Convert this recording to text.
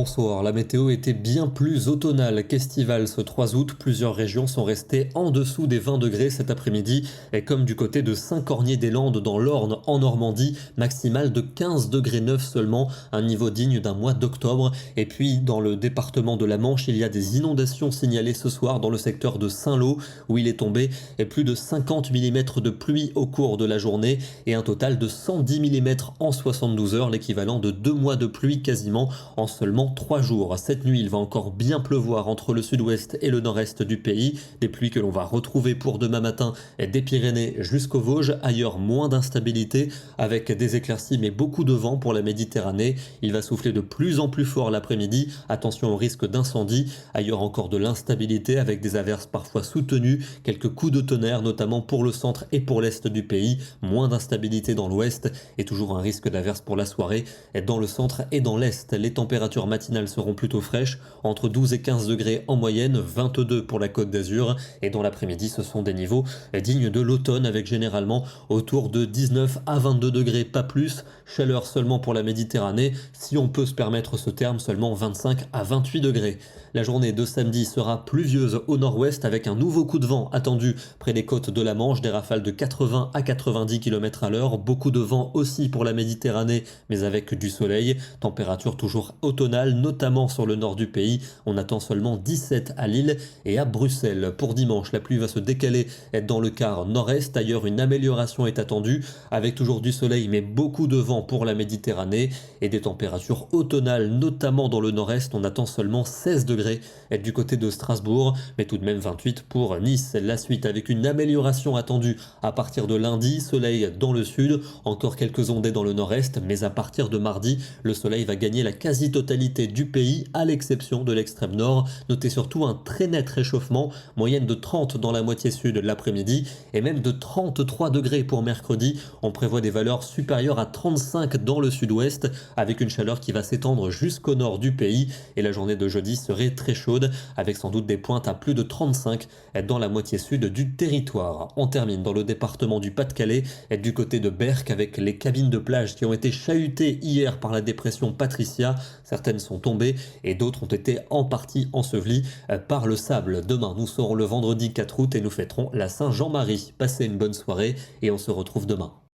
bonsoir. La météo était bien plus automnale qu'estivale ce 3 août. Plusieurs régions sont restées en dessous des 20 degrés cet après-midi, et comme du côté de Saint-Cornier-des-Landes dans l'Orne en Normandie, maximale de 15 degrés 9 seulement, un niveau digne d'un mois d'octobre. Et puis dans le département de la Manche, il y a des inondations signalées ce soir dans le secteur de Saint-Lô, où il est tombé plus de 50 mm de pluie au cours de la journée, et un total de 110 mm en 72 heures, l'équivalent de 2 mois de pluie quasiment en seulement 3 jours. Cette nuit, il va encore bien pleuvoir entre le sud-ouest et le nord-est du pays. Des pluies que l'on va retrouver pour demain matin des Pyrénées jusqu'aux Vosges. Ailleurs, moins d'instabilité avec des éclaircies mais beaucoup de vent pour la Méditerranée. Il va souffler de plus en plus fort l'après-midi. Attention au risque d'incendie. Ailleurs, encore de l'instabilité avec des averses parfois soutenues. Quelques coups de tonnerre, notamment pour le centre et pour l'est du pays. Moins d'instabilité dans l'ouest et toujours un risque d'averse pour la soirée dans le centre et dans l'est. Les températures matinales seront plutôt fraîches, entre 12 et 15 degrés en moyenne, 22 pour la Côte d'Azur, et dans l'après-midi ce sont des niveaux dignes de l'automne avec généralement autour de 19 à 22 degrés, pas plus, chaleur seulement pour la Méditerranée, si on peut se permettre ce terme, seulement 25 à 28 degrés. La journée de samedi sera pluvieuse au nord-ouest avec un nouveau coup de vent attendu près des côtes de la Manche, des rafales de 80 à 90 km à l'heure, beaucoup de vent aussi pour la Méditerranée mais avec du soleil, température toujours automnale, notamment sur le nord du pays. On attend seulement 17 à Lille et à Bruxelles. Pour dimanche, la pluie va se décaler dans le quart nord-est. Ailleurs, une amélioration est attendue, avec toujours du soleil, mais beaucoup de vent pour la Méditerranée et des températures automnales, notamment dans le nord-est. On attend seulement 16 degrés du côté de Strasbourg, mais tout de même 28 pour Nice. La suite avec une amélioration attendue à partir de lundi, soleil dans le sud, encore quelques ondées dans le nord-est, mais à partir de mardi, le soleil va gagner la quasi-totalité du pays, à l'exception de l'extrême nord. Notez surtout un très net réchauffement, moyenne de 30 dans la moitié sud l'après-midi, et même de 33 degrés pour mercredi. On prévoit des valeurs supérieures à 35 dans le sud-ouest, avec une chaleur qui va s'étendre jusqu'au nord du pays, et la journée de jeudi serait très chaude, avec sans doute des pointes à plus de 35 dans la moitié sud du territoire. On termine dans le département du Pas-de-Calais, du côté de Berck, avec les cabines de plage qui ont été chahutées hier par la dépression Patricia. Certaines sont tombées et d'autres ont été en partie ensevelies par le sable. Demain, nous serons le vendredi 4 août et nous fêterons la Saint-Jean-Marie. Passez une bonne soirée et on se retrouve demain.